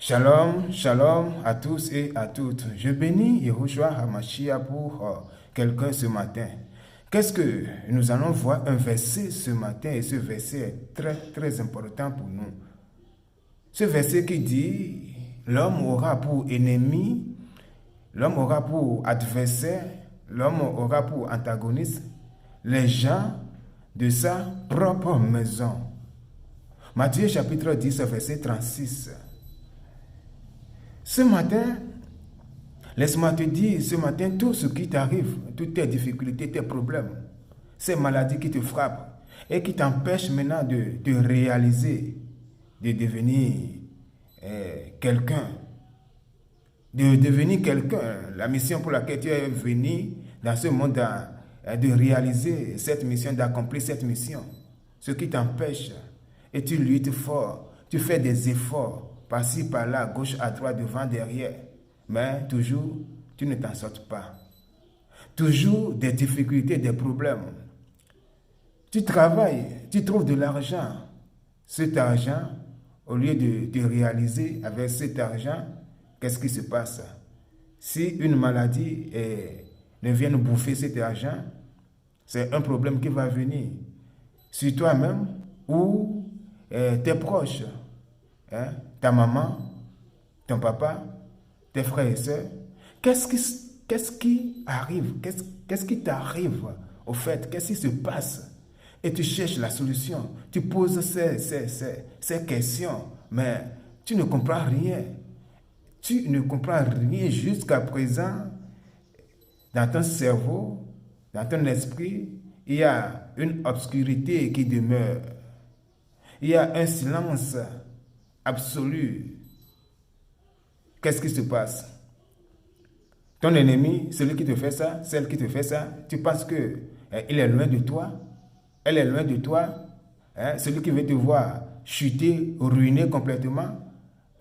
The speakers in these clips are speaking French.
Shalom, shalom à tous et à toutes. Je bénis Yehoshua Hamashia pour quelqu'un ce matin. Qu'est-ce que nous allons voir un verset ce matin et ce verset est très très important pour nous. Ce verset qui dit, l'homme aura pour ennemi, l'homme aura pour adversaire, l'homme aura pour antagoniste les gens de sa propre maison. Matthieu chapitre 10, verset 36. Ce matin, laisse-moi te dire, ce matin, tout ce qui t'arrive, toutes tes difficultés, tes problèmes, ces maladies qui te frappent et qui t'empêchent maintenant de réaliser, de devenir quelqu'un, la mission pour laquelle tu es venu dans ce monde, de réaliser cette mission, d'accomplir cette mission, ce qui t'empêche, et tu luttes fort, tu fais des efforts, par-ci, par-là, gauche, à droite, devant, derrière. Mais toujours, tu ne t'en sortes pas. Toujours des difficultés, des problèmes. Tu travailles, tu trouves de l'argent. Cet argent, au lieu de réaliser avec cet argent, qu'est-ce qui se passe? Si une maladie ne vient bouffer cet argent, c'est un problème qui va venir sur toi-même ou tes proches. Ta maman, ton papa, tes frères et sœurs. Qu'est-ce qui arrive? Qu'est-ce qui t'arrive au fait? Qu'est-ce qui se passe? Et tu cherches la solution. Tu poses ces questions, mais tu ne comprends rien. Tu ne comprends rien jusqu'à présent. Dans ton cerveau, dans ton esprit, il y a une obscurité qui demeure. Il y a un silence absolu. Qu'est-ce qui se passe? Ton ennemi, celui qui te fait ça, celle qui te fait ça, tu penses que il est loin de toi, elle est loin de toi, celui qui veut te voir chuter, ruiner complètement,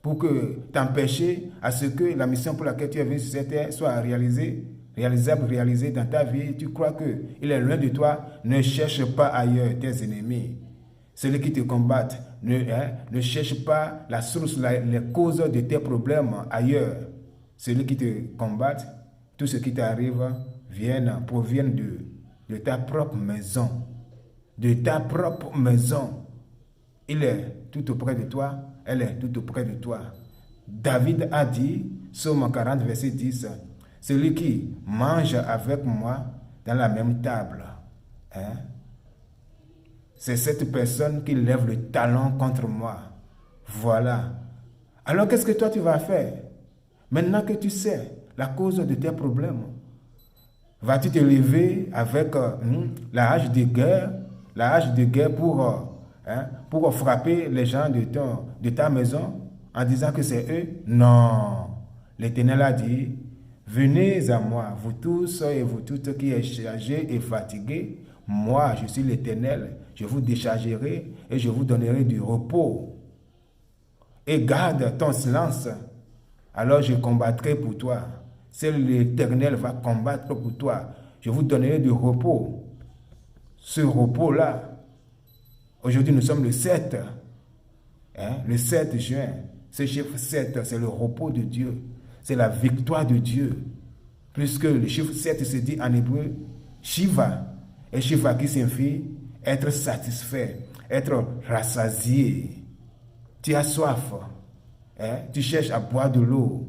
pour que t'empêcher à ce que la mission pour laquelle tu es venu sur cette terre soit réalisée dans ta vie. Tu crois que il est loin de toi, ne cherche pas ailleurs tes ennemis. Celui qui te combattent, ne cherche pas la source, les causes de tes problèmes ailleurs. Celui qui te combatte, tout ce qui t'arrive proviennent de ta propre maison. De ta propre maison. Il est tout auprès de toi, elle est tout auprès de toi. David a dit, Psaume 40, verset 10, celui qui mange avec moi dans la même table, c'est cette personne qui lève le talon contre moi. Voilà. Alors qu'est-ce que toi tu vas faire? Maintenant que tu sais la cause de tes problèmes, vas-tu te lever avec la hache de guerre pour frapper les gens de ta maison en disant que c'est eux? Non. L'Éternel a dit, venez à moi, vous tous et vous toutes qui êtes chargés et fatigués. Moi, je suis l'Éternel, je vous déchargerai et je vous donnerai du repos. Et garde ton silence, alors je combattrai pour toi. C'est l'Éternel va combattre pour toi. Je vous donnerai du repos. Ce repos-là, aujourd'hui nous sommes le 7, le 7 juin. Ce chiffre 7, c'est le repos de Dieu. C'est la victoire de Dieu. Puisque le chiffre 7 se dit en hébreu, Shiva. Et Shiva qui signifie être satisfait, être rassasié. Tu as soif, tu cherches à boire de l'eau.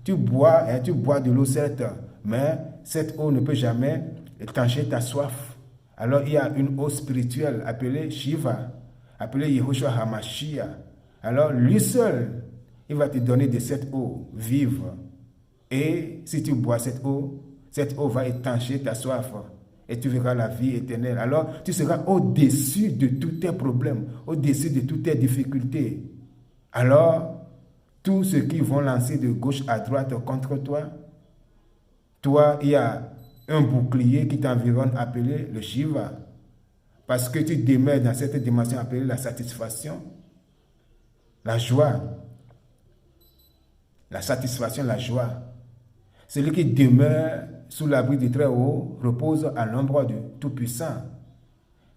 Tu bois de l'eau certes, mais cette eau ne peut jamais étancher ta soif. Alors il y a une eau spirituelle appelée Shiva, appelée Yehoshua Hamashia. Alors lui seul, il va te donner de cette eau vive. Et si tu bois cette eau va étancher ta soif. Et tu verras la vie éternelle. Alors, tu seras au-dessus de tous tes problèmes, au-dessus de toutes tes difficultés. Alors, tous ceux qui vont lancer de gauche à droite contre toi, il y a un bouclier qui t'environne appelé le Shiva. Parce que tu demeures dans cette dimension appelée la satisfaction, la joie. La satisfaction, la joie. Celui qui demeure sous l'abri du Très-Haut repose à l'ombre du Tout-Puissant.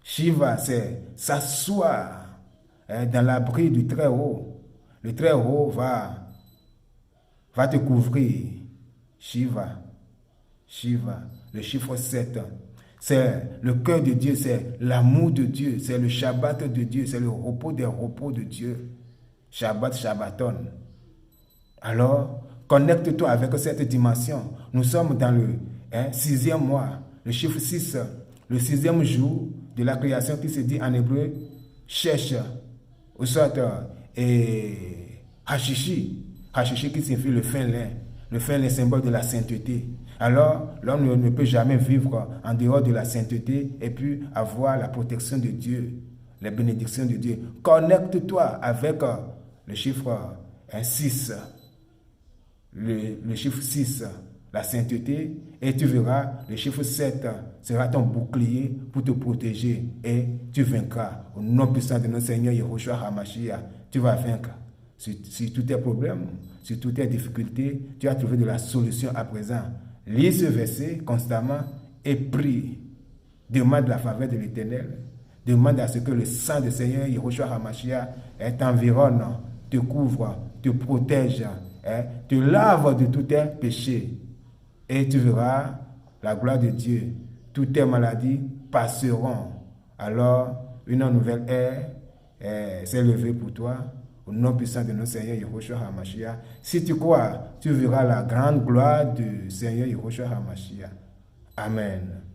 Shiva, c'est s'asseoir dans l'abri du Très-Haut. Le Très-Haut va va te couvrir. Shiva. Shiva. Le chiffre 7. C'est le cœur de Dieu, c'est l'amour de Dieu, c'est le Shabbat de Dieu, c'est le repos des repos de Dieu. Shabbat, Shabbaton. Alors, connecte-toi avec cette dimension. Nous sommes dans le 6e mois, le chiffre 6, le 6e jour de la création qui se dit en hébreu, Shesh, ou soit et Hashishi. Hashishi qui signifie le fin lin. Le fin lin, symbole de la sainteté. Alors, l'homme ne peut jamais vivre en dehors de la sainteté et puis avoir la protection de Dieu, les bénédictions de Dieu. Connecte-toi avec le chiffre 6, le chiffre 6, la sainteté, et tu verras, le chiffre 7 sera ton bouclier pour te protéger et tu vaincras. Au nom puissant de notre Seigneur Yehoshua HaMashiach, tu vas vaincre. Sur tous tes problèmes, sur toutes tes difficultés, tu as trouvé de la solution à présent. Lis ce verset constamment et prie. Demande la faveur de l'Éternel. Demande à ce que le sang du Seigneur Yehoshua HaMashiach t'environne, te couvre, te protège, te lave de tous tes péchés. Et tu verras la gloire de Dieu. Toutes tes maladies passeront. Alors, une nouvelle ère s'est levée pour toi. Au nom puissant de notre Seigneur Yehoshua HaMashiach. Si tu crois, tu verras la grande gloire du Seigneur Yehoshua HaMashiach. Amen.